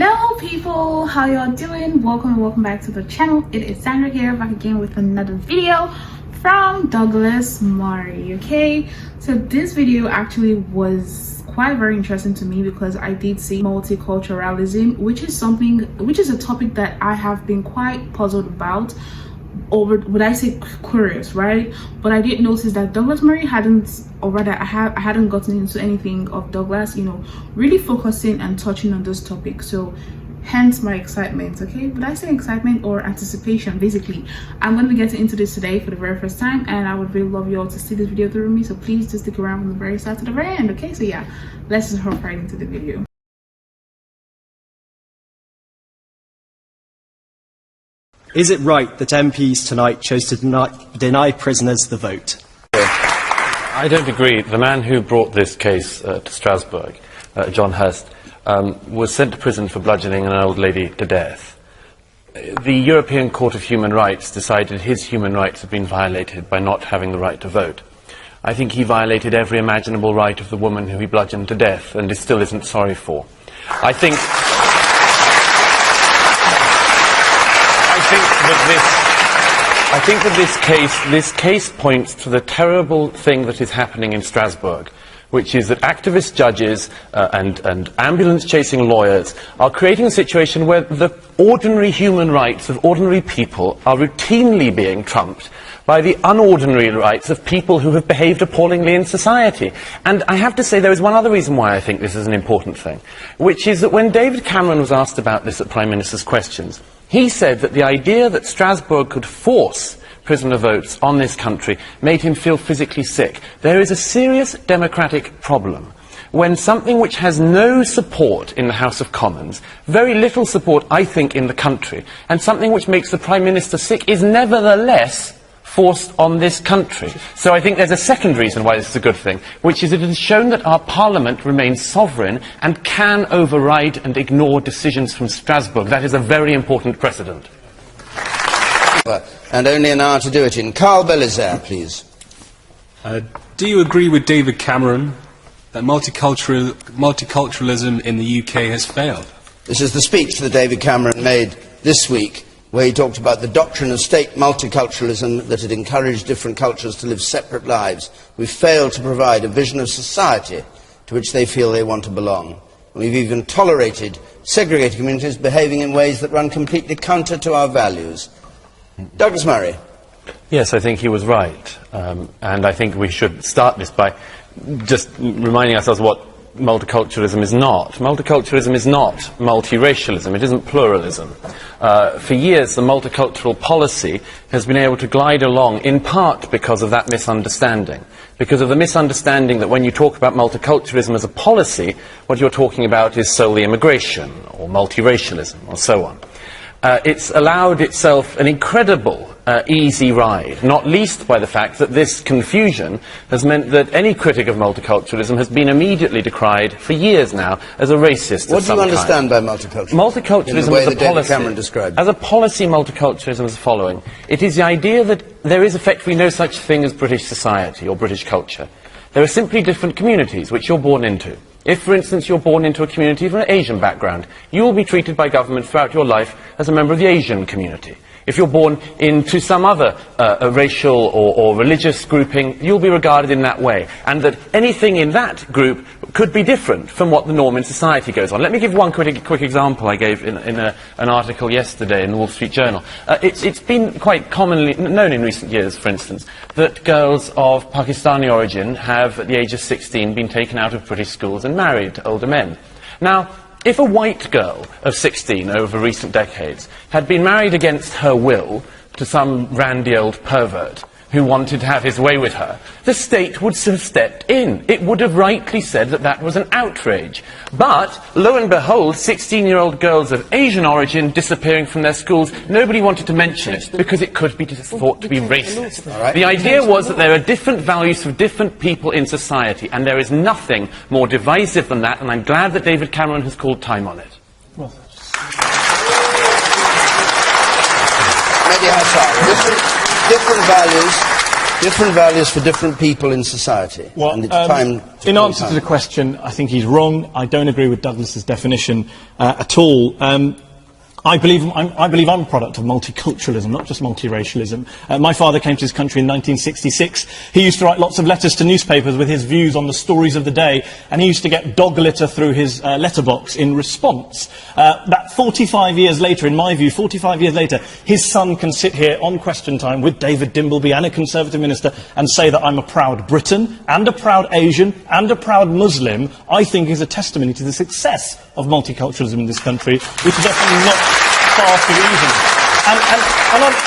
Hello people, how y'all doing? Welcome back to the channel. It is Sandra here, back again with another video from Douglas Murray. Okay, so this video actually was quite very interesting to me because I did see multiculturalism, which is a topic that I have been quite puzzled about, or would I say curious, right? But I did notice that Douglas Murray hadn't, or rather I hadn't gotten into anything of Douglas, really focusing and touching on this topic. So hence my excitement. Okay, would I say excitement or anticipation? Basically, I'm going to be getting into this today for the very first time, and I would really love you all to see this video through me, so please just stick around from the very start to the very end. Okay, so yeah, let's just hop right into the video. Is it right that MPs tonight chose to deny prisoners the vote? I don't agree. The man who brought this case to Strasbourg, John Hurst, was sent to prison for bludgeoning an old lady to death. The European Court of Human Rights decided his human rights have been violated by not having the right to vote. I think he violated every imaginable right of the woman who he bludgeoned to death and still isn't sorry for. I think that this case points to the terrible thing that is happening in Strasbourg, which is that activist judges and ambulance-chasing lawyers are creating a situation where the ordinary human rights of ordinary people are routinely being trumped by the unordinary rights of people who have behaved appallingly in society. And I have to say there is one other reason why I think this is an important thing, which is that when David Cameron was asked about this at Prime Minister's Questions, he said that the idea that Strasbourg could force prisoner votes on this country made him feel physically sick. There is a serious democratic problem when something which has no support in the House of Commons, very little support, I think, in the country, and something which makes the Prime Minister sick is nevertheless forced on this country. So I think there's a second reason why this is a good thing, which is that it has shown that our Parliament remains sovereign and can override and ignore decisions from Strasbourg. That is a very important precedent. And only an hour to do it in. Carl Belizaire, please. Do you agree with David Cameron that multiculturalism in the UK has failed? This is the speech that David Cameron made this week, where he talked about the doctrine of state multiculturalism, that it encouraged different cultures to live separate lives. We failed to provide a vision of society to which they feel they want to belong. We've even tolerated segregated communities behaving in ways that run completely counter to our values. Douglas Murray. Yes, I think he was right. And I think we should start this by just reminding ourselves what multiculturalism is not. Multiculturalism is not multiracialism. It isn't pluralism. For years, the multicultural policy has been able to glide along, in part because of that misunderstanding. Because of the misunderstanding that when you talk about multiculturalism as a policy, what you're talking about is solely immigration, or multiracialism, or so on. It's allowed itself an incredible easy ride, not least by the fact that this confusion has meant that any critic of multiculturalism has been immediately decried for years now as a racist What of some do you understand kind. by multiculturalism? Multiculturalism in the way as a that David policy, Cameron described it. as a policy, multiculturalism is the following. It is the idea that there is effectively no such thing as British society or British culture. There are simply different communities which you're born into. If, for instance, you're born into a community from an Asian background, you will be treated by government throughout your life as a member of the Asian community. If you're born into some other racial or religious grouping, you'll be regarded in that way. And that anything in that group could be different from what the norm in society goes on. Let me give one quick example I gave in an article yesterday in the Wall Street Journal. It's been quite commonly known in recent years, for instance, that girls of Pakistani origin have, at the age of 16, been taken out of British schools and married to older men. Now, if a white girl of 16 over recent decades had been married against her will to some randy old pervert who wanted to have his way with her, the state would have stepped in. It would have rightly said that that was an outrage. But, lo and behold, 16-year-old girls of Asian origin disappearing from their schools, nobody wanted to mention it because it could be thought to be racist. The idea was that there are different values for different people in society, and there is nothing more divisive than that, and I'm glad that David Cameron has called time on it. Different values Different values for different people in society. Well, and it's time in answer to the question, I think he's wrong. I don't agree with Douglas's definition at all. I believe I'm a product of multiculturalism, not just multiracialism. My father came to this country in 1966. He used to write lots of letters to newspapers with his views on the stories of the day, and he used to get dog litter through his letterbox in response. That 45 years later, in my view, 45 years later, his son can sit here on Question Time with David Dimbleby and a Conservative minister and say that I'm a proud Briton, and a proud Asian, and a proud Muslim, I think is a testimony to the success of multiculturalism in this country, which is definitely not far too easy.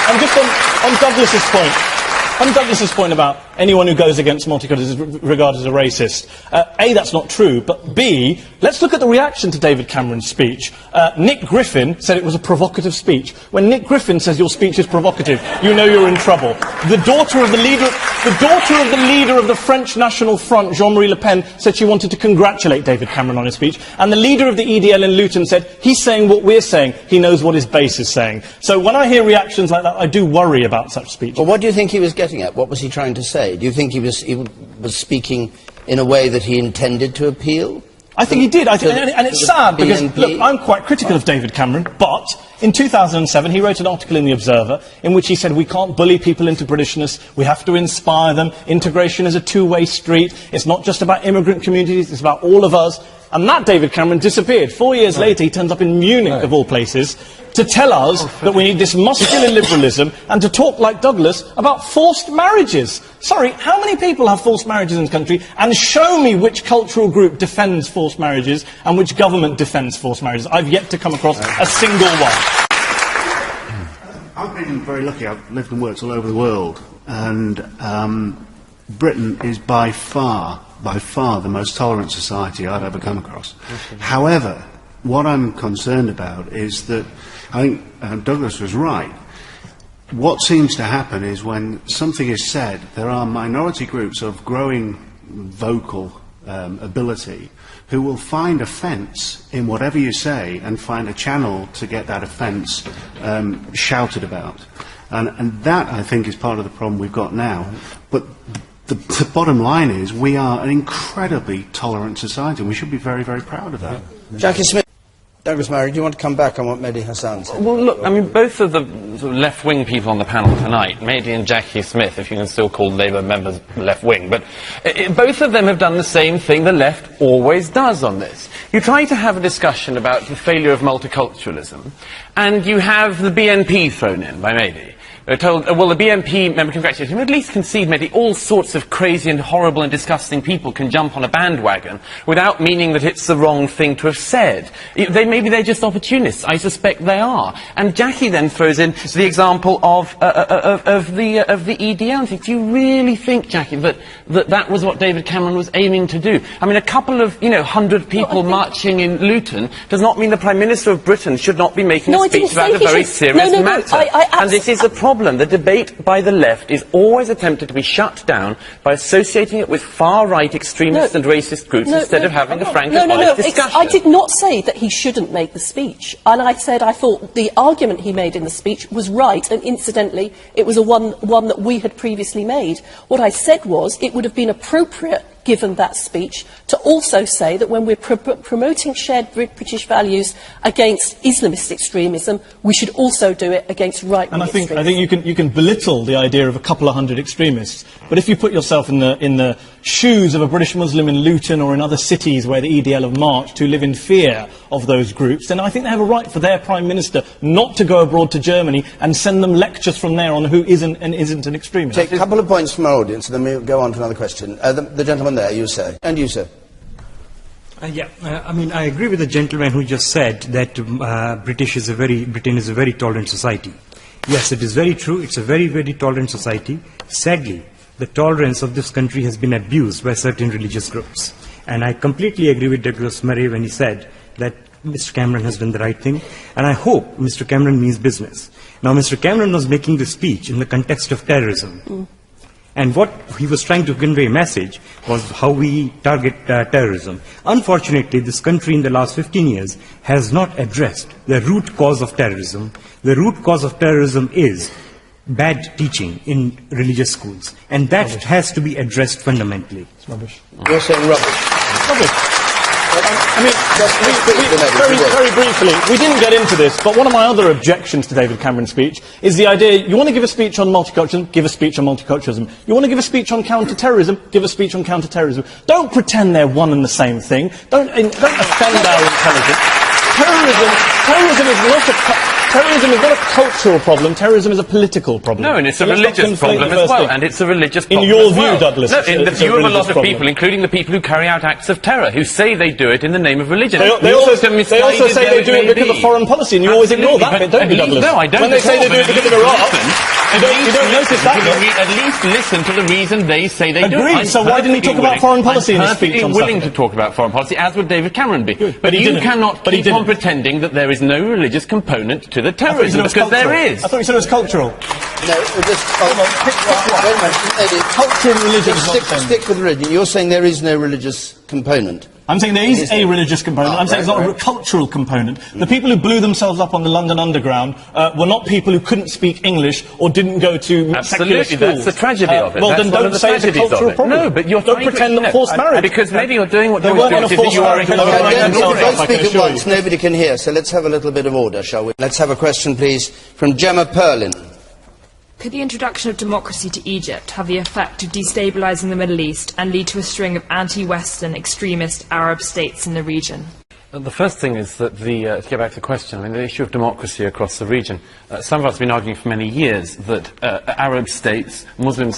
And just on Douglas's point about anyone who goes against multiculturalism is regarded as a racist. A, that's not true, but B, let's look at the reaction to David Cameron's speech. Nick Griffin said it was a provocative speech. When Nick Griffin says your speech is provocative, you know you're in trouble. The daughter of the leader of the French National Front, Jean-Marie Le Pen, said she wanted to congratulate David Cameron on his speech. And the leader of the EDL in Luton said, he's saying what we're saying, he knows what his base is saying. So when I hear reactions like that, I do worry about such speech. Well, what do you think he was getting at? What was he trying to say? Do you think he was speaking in a way that he intended to appeal? I think he did, and it's sad because, look, I'm quite critical of David Cameron, but in 2007 he wrote an article in The Observer in which he said we can't bully people into Britishness, we have to inspire them, integration is a two-way street, it's not just about immigrant communities, it's about all of us. And that David Cameron disappeared. 4 years later he turns up in Munich, of all places, to tell us that we need this muscular liberalism and to talk like Douglas about forced marriages. Sorry, how many people have forced marriages in this country? And show me which cultural group defends forced marriages and which government defends forced marriages. I've yet to come across a single one. I've been very lucky. I've lived and worked all over the world, and Britain is by far the most tolerant society I've ever come across. However, what I'm concerned about is that I think Douglas was right. What seems to happen is when something is said, there are minority groups of growing vocal ability who will find offence in whatever you say and find a channel to get that offence shouted about. And that, I think, is part of the problem we've got now. But the bottom line is we are an incredibly tolerant society, and we should be very, very proud of that. Jackie Smith. Douglas Murray, do you want to come back on what Mehdi Hassan said? Well, look, I mean, both of the sort of left-wing people on the panel tonight, Mehdi and Jackie Smith, if you can still call Labour members left-wing, but both of them have done the same thing the left always does on this. You try to have a discussion about the failure of multiculturalism, and you have the BNP thrown in by Mehdi. We're told, well, the BNP member congratulated him, at least concede, Mehdi, all sorts of crazy and horrible and disgusting people can jump on a bandwagon without meaning that it's the wrong thing to have said. Maybe they're just opportunists. I suspect they are. And Jackie then throws in the example of the EDL. And thinks, do you really think, Jackie, that was what David Cameron was aiming to do? I mean, a couple of, 100 people marching in Luton does not mean the Prime Minister of Britain should not be making a speech about a very serious matter. And this is a problem. The debate by the left is always attempted to be shut down by associating it with far-right extremist and racist groups instead of having a frank and honest discussion. I did not say that he shouldn't make the speech. And I said I thought the argument he made in the speech was right, and incidentally, it was one that we had previously made. What I said was it would have been appropriate, given that speech, to also say that when we're promoting shared British values against Islamist extremism, we should also do it against right-wing extremism. I think you can belittle the idea of a couple of hundred extremists, but if you put yourself in the shoes of a British Muslim in Luton or in other cities where the EDL have marched who live in fear of those groups, then I think they have a right for their Prime Minister not to go abroad to Germany and send them lectures from there on who isn't and isn't an extremist. Take a couple of points from our audience, and then we'll go on to another question. The gentleman there, you say. And you, sir. I agree with the gentleman who just said that Britain is a very tolerant society. Yes, it is very true. It's a very, very tolerant society. Sadly, the tolerance of this country has been abused by certain religious groups. And I completely agree with Douglas Murray when he said that Mr. Cameron has done the right thing. And I hope Mr. Cameron means business. Now, Mr. Cameron was making this speech in the context of terrorism. And what he was trying to convey a message was how we target terrorism. Unfortunately, this country in the last 15 years has not addressed the root cause of terrorism. The root cause of terrorism is bad teaching in religious schools, and that has to be addressed fundamentally. It's rubbish. You're saying rubbish. It's rubbish. I mean, very briefly, we didn't get into this, but one of my other objections to David Cameron's speech is the idea, you want to give a speech on multiculturalism, give a speech on multiculturalism. You want to give a speech on counter-terrorism, give a speech on counter-terrorism. Don't pretend they're one and the same thing. Don't offend our intelligence. Terrorism is not a cultural problem. Terrorism is a political problem. No, and it's a religious problem as well. And it's a religious problem. In your view, Douglas. No, in the view of a lot of people, including the people who carry out acts of terror, who say they do it in the name of religion. They also say they do it because of foreign policy, and you always ignore that bit, don't you, Douglas? No, I don't. When they say they do it because of Iraq, you don't notice that bit. At least listen to the reason they say they do it. Agreed. So why didn't he talk about foreign policy in his speech on Saturday? I'm perfectly willing to talk about foreign policy, as would David Cameron be. But you cannot keep on pretending that there is no religious component to the terrorism, because there is. I thought you said it was cultural. No, just wait a minute. Culture and religion is not the same. Stick with religion. You're saying there is no religious component. I'm saying there is a religious component. I'm saying it's not a cultural component. The people who blew themselves up on the London Underground were not people who couldn't speak English or didn't go to secular schools. That's the tragedy of it. Well, then don't say it's a cultural problem. No, but don't pretend that forced marriage. Because maybe you're doing what they weren't going to force marriage. Don't speak at once. Nobody can hear. So let's have a little bit of order, shall we? Let's have a question, please, from Gemma Perlin. Could the introduction of democracy to Egypt have the effect of destabilising the Middle East and lead to a string of anti-Western extremist Arab states in the region? The first thing is that to get back to the question, I mean, the issue of democracy across the region. Some of us have been arguing for many years that Arab states, Muslim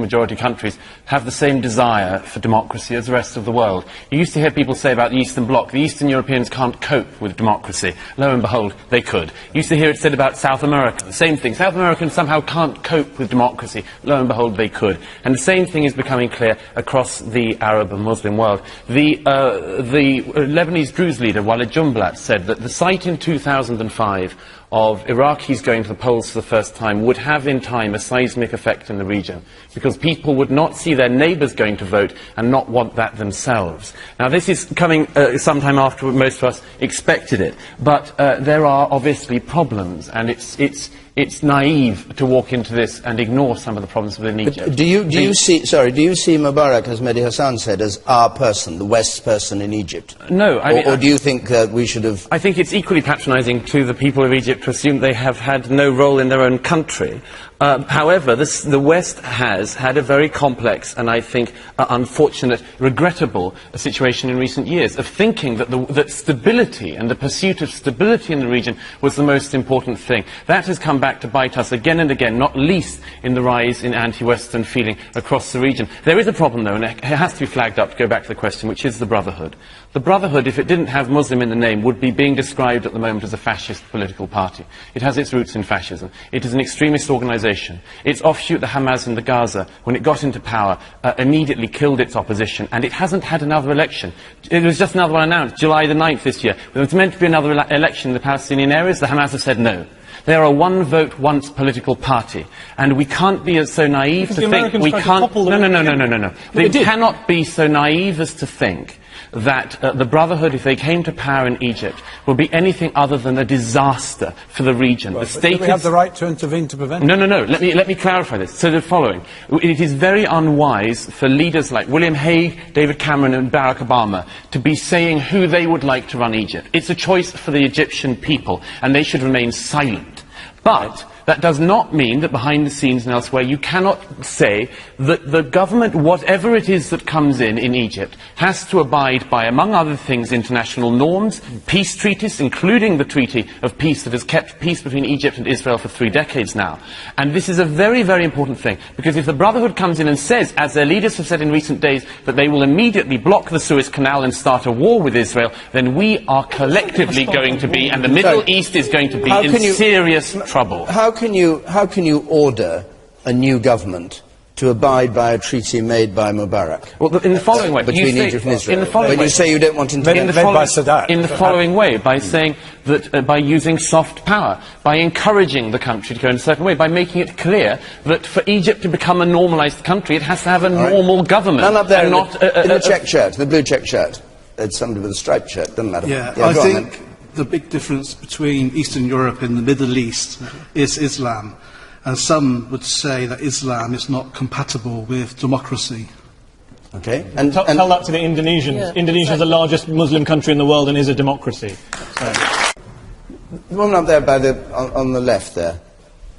majority countries, have the same desire for democracy as the rest of the world. You used to hear people say about the Eastern Bloc, the Eastern Europeans can't cope with democracy. Lo and behold, they could. You used to hear it said about South America, the same thing. South Americans somehow can't cope with democracy. Lo and behold, they could. And the same thing is becoming clear across the Arab and Muslim world. The Lebanese Druze leader, Walid Jumblat, said that the sight in 2005 of Iraqis going to the polls for the first time would have in time a seismic effect in the region, because people would not see their neighbours going to vote and not want that themselves. Now, this is coming sometime after most of us expected it, but there are obviously problems, and it's naive to walk into this and ignore some of the problems within Egypt. But do you see Mubarak, as Mehdi Hassan said, as our person, the West's person in Egypt? No, or do you think we should have... I think it's equally patronising to the people of Egypt to assume they have had no role in their own country. However, the West has had a very complex and, I think, unfortunate, regrettable situation in recent years of thinking that stability and the pursuit of stability in the region was the most important thing. That has come back to bite us again and again, not least in the rise in anti-Western feeling across the region. There is a problem, though, and it has to be flagged up, to go back to the question, which is the Brotherhood. The Brotherhood, if it didn't have Muslim in the name, would be being described at the moment as a fascist political party. It has its roots in fascism. It is an extremist organisation. Its offshoot, the Hamas in the Gaza, when it got into power, immediately killed its opposition, and it hasn't had another election. It was just another one announced, July the 9th this year. There was meant to be another election in the Palestinian areas. The Hamas have said no. They are a one-vote, once political party, and we can't be so naive to think we can't... No. They cannot be so naive as to think that the Brotherhood, if they came to power in Egypt, would be anything other than a disaster for the region. Well, the state we have the right to intervene to prevent it. No. Let me clarify this. So the following. It is very unwise for leaders like William Hague, David Cameron and Barack Obama to be saying who they would like to run Egypt. It's a choice for the Egyptian people, and they should remain silent. But that does not mean that behind the scenes and elsewhere you cannot say that the government, whatever it is that comes in Egypt, has to abide by, among other things, international norms, peace treaties, including the Treaty of Peace that has kept peace between Egypt and Israel for 3 decades now. And this is a very, very important thing, because if the Brotherhood comes in and says, as their leaders have said in recent days, that they will immediately block the Suez Canal and start a war with Israel, then we are collectively going to be, and the Middle East is going to be, in serious trouble. How can you order a new government to abide by a treaty made by Mubarak? Well, in the following way, between Egypt and Israel. When you say you don't want intervention, in the following way, by saying that by using soft power, by encouraging the country to go in a certain way, by making it clear that for Egypt to become a normalised country, it has to have a normal government. None up there in the check shirt, the blue check shirt. It's somebody with a striped shirt. Doesn't matter. Yeah, I think the big difference between Eastern Europe and the Middle East is Islam. and some would say that Islam is not compatible with democracy. Okay. Tell that to the Indonesians. Yeah, Indonesia is the largest Muslim country in the world and is a democracy. So. The woman up there on the left there.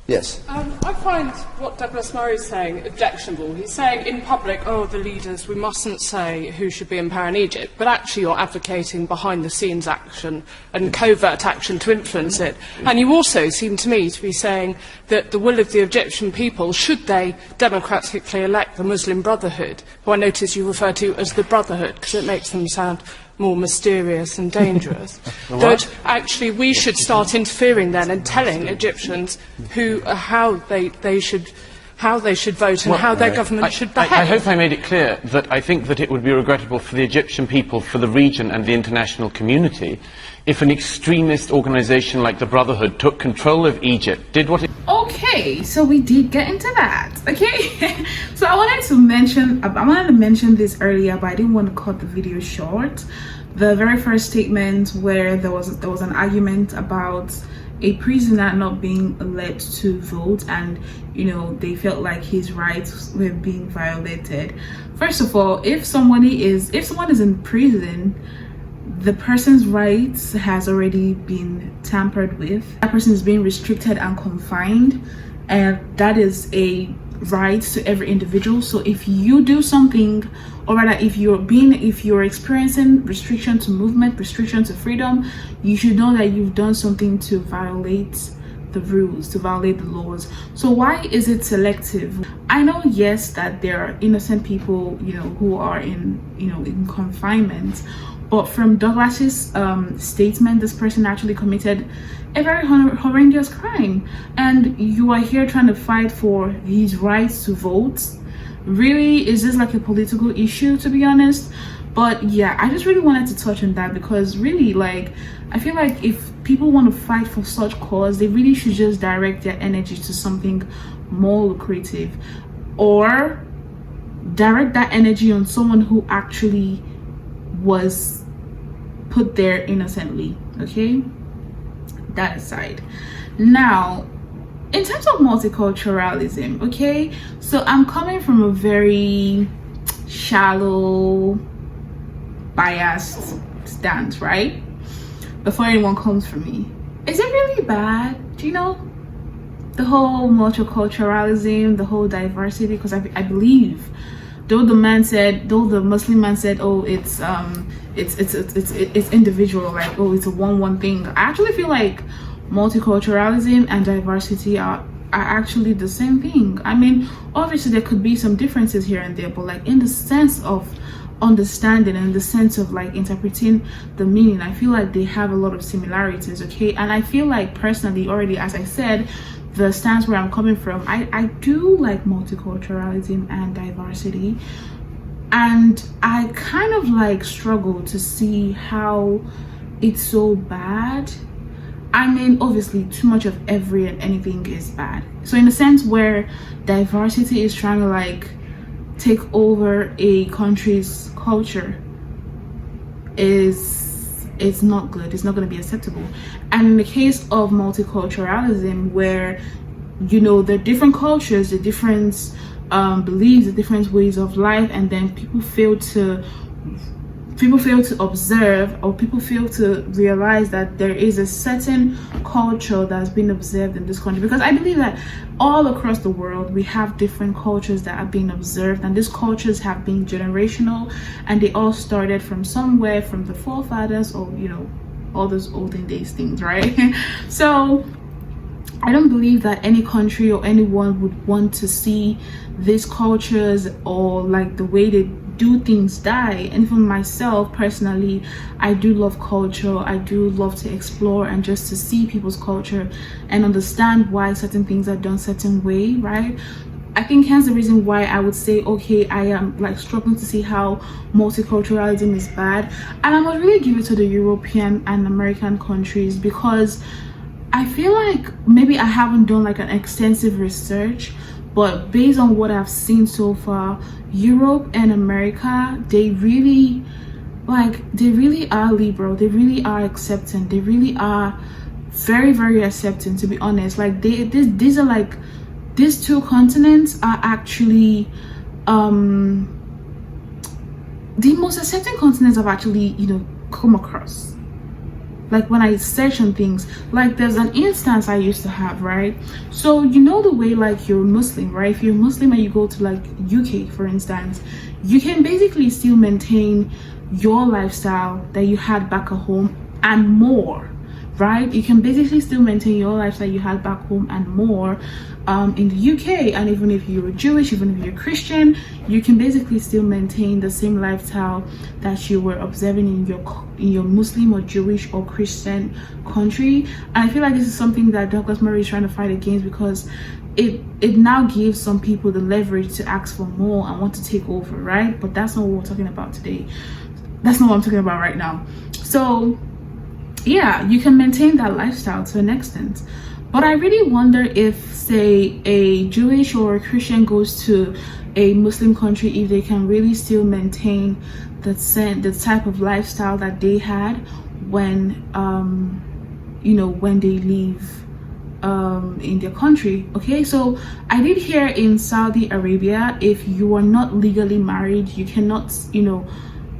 Yes. I find what Douglas Murray is saying objectionable. He's saying in public, oh, the leaders, we mustn't say who should be in power in Egypt, but actually you're advocating behind-the-scenes action and covert action to influence it. And you also seem to me to be saying that the will of the Egyptian people, should they democratically elect the Muslim Brotherhood, who I notice you refer to as the Brotherhood, because it makes them sound more mysterious and dangerous, that actually we should start interfering then and telling Egyptians how they should vote and how their government should behave. I hope I made it clear that I think that it would be regrettable for the Egyptian people, for the region and the international community if an extremist organisation like the Brotherhood took control of Egypt, did what it... Okay, so we did get into that, okay? So I wanted to mention this earlier, but I didn't want to cut the video short. The very first statement where there was an argument about a prisoner not being let to vote, and you know, they felt like his rights were being violated. First of all, if someone is in prison, the person's rights has already been tampered with. That person is being restricted and confined, and that is a right to every individual. So if you do something, or rather if you're experiencing restriction to movement, restriction to freedom, you should know that you've done something to violate the rules, to violate the laws. So why is it selective? I know, yes, that there are innocent people, you know, who are in confinement. But from Douglas's statement, this person actually committed a very horrendous crime, and you are here trying to fight for his rights to vote. Really, is this like a political issue, to be honest? But yeah, I just really wanted to touch on that, because really, like, I feel like if people want to fight for such cause, they really should just direct their energy to something more lucrative, or direct that energy on someone who actually was put there innocently. Okay, that aside, now in terms of multiculturalism, okay, so I'm coming from a very shallow, biased stance, right? Before anyone comes for me, is it really bad? Do you know, the whole multiculturalism, the whole diversity? Because I believe, though the Muslim man said, oh, it's individual, like, oh, it's a one thing. I actually feel like multiculturalism and diversity are actually the same thing. I mean, obviously there could be some differences here and there, but like in the sense of understanding and the sense of like interpreting the meaning, I feel like they have a lot of similarities, okay? And I feel like personally, already, as I said, the stance where I'm coming from, I do like multiculturalism and diversity, and I kind of like struggle to see how it's so bad. I mean, obviously too much of every and anything is bad. So in a sense where diversity is trying to like take over a country's culture, it's not good. It's not going to be acceptable. And in the case of multiculturalism, where, you know, the different cultures, the different beliefs, the different ways of life, and then people fail to observe, or people fail to realize that there is a certain culture that's been observed in this country. Because I believe that all across the world we have different cultures that are being observed, and these cultures have been generational, and they all started from somewhere, from the forefathers, or you know, all those olden days things, right? So I don't believe that any country or anyone would want to see these cultures or like the way they do things die. And for myself personally, I do love culture. I do love to explore and just to see people's culture and understand why certain things are done certain way, right? I think hence the reason why I would say, okay, I am like struggling to see how multiculturalism is bad. And I must really give it to the European and American countries, because I feel like maybe I haven't done like an extensive research, but based on what I've seen so far, Europe and America, they really are liberal. They really are accepting. They really are very, very accepting, to be honest. Like these are like these two continents are actually the most accepting continents I've actually, you know, come across. Like when I search on things, like there's an instance I used to have, right? So you know the way like you're Muslim, right? If you're Muslim and you go to like UK, for instance, you can basically still maintain your lifestyle that you had back at home and more, right? You can basically still maintain your lifestyle you had back home and more in the UK. And even if you're Jewish, even if you're Christian, you can basically still maintain the same lifestyle that you were observing in your Muslim or Jewish or Christian country. And I feel like this is something that Douglas Murray is trying to fight against, because it now gives some people the leverage to ask for more and want to take over, right? But that's not what we're talking about today. That's not what I'm talking about right now. So yeah, you can maintain that lifestyle to an extent, but I really wonder if, say, a Jewish or a Christian goes to a Muslim country, if they can really still maintain the type of lifestyle that they had when you know, when they leave in their country. Okay, so I did hear in Saudi Arabia, if you are not legally married, you cannot, you know,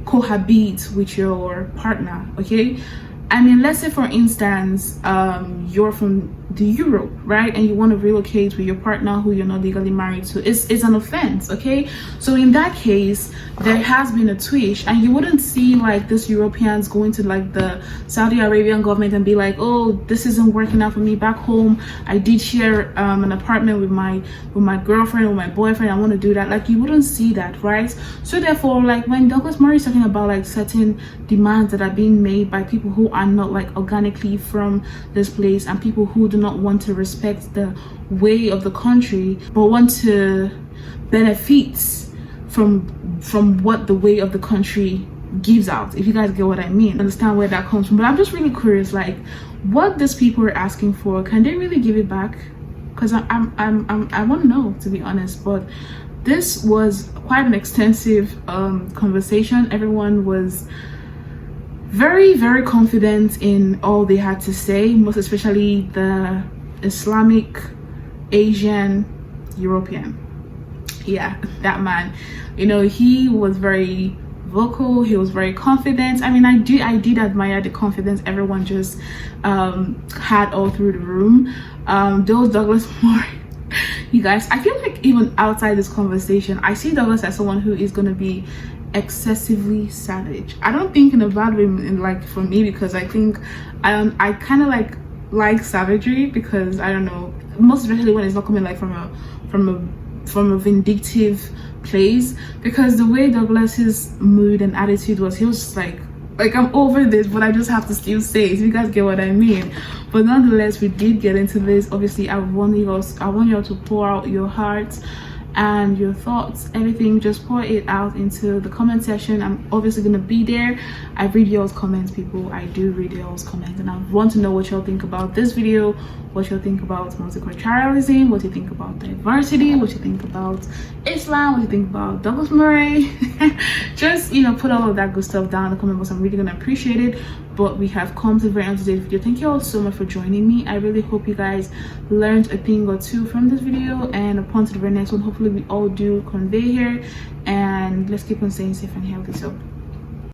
cohabit with your partner. Okay, I mean, let's say for instance you're from the Europe, right, and you want to relocate with your partner who you're not legally married to. It's an offense. Okay, so in that case there has been a twitch, and you wouldn't see like this Europeans going to like the Saudi Arabian government and be like, oh, this isn't working out for me back home. I did share an apartment with my girlfriend or my boyfriend, I want to do that. Like, you wouldn't see that, right? So therefore, like when Douglas Murray is talking about like certain demands that are being made by people who are not like organically from this place, and people who do not want to respect the way of the country but want to benefit from what the way of the country gives out, if you guys get what I mean, understand where that comes from. But I'm just really curious, like, what these people are asking for, can they really give it back? Because I want to know, to be honest. But this was quite an extensive conversation. Everyone was very, very confident in all they had to say, most especially the Islamic, Asian, European. Yeah, that man, you know, he was very vocal, he was very confident. I mean, I did admire the confidence everyone just had all through the room. Those Douglas Murray, you guys, I feel like even outside this conversation, I see Douglas as someone who is going to be excessively savage. I don't think in a bad way, like for me, because I think I kind of like savagery, because I don't know, most especially when it's not coming like from a vindictive place, because the way Douglas's mood and attitude was, he was just like I'm over this, but I just have to still say it. You guys get what I mean? But nonetheless, we did get into this. Obviously, I want you all to pour out your hearts and your thoughts, everything. Just pour it out into the comment section. I'm obviously gonna be there. I read y'all's comments, people. I do read y'all's comments, and I want to know what y'all think about this video, what y'all think about multiculturalism, what you think about diversity, what you think about Islam, what you think about Douglas Murray. Just, you know, put all of that good stuff down in the comment box. I'm really gonna appreciate it. But we have come to the very end of today's video. Thank you all so much for joining me. I really hope you guys learned a thing or two from this video, and upon to the very next one, hopefully we all do convey here, and let's keep on staying safe and healthy. So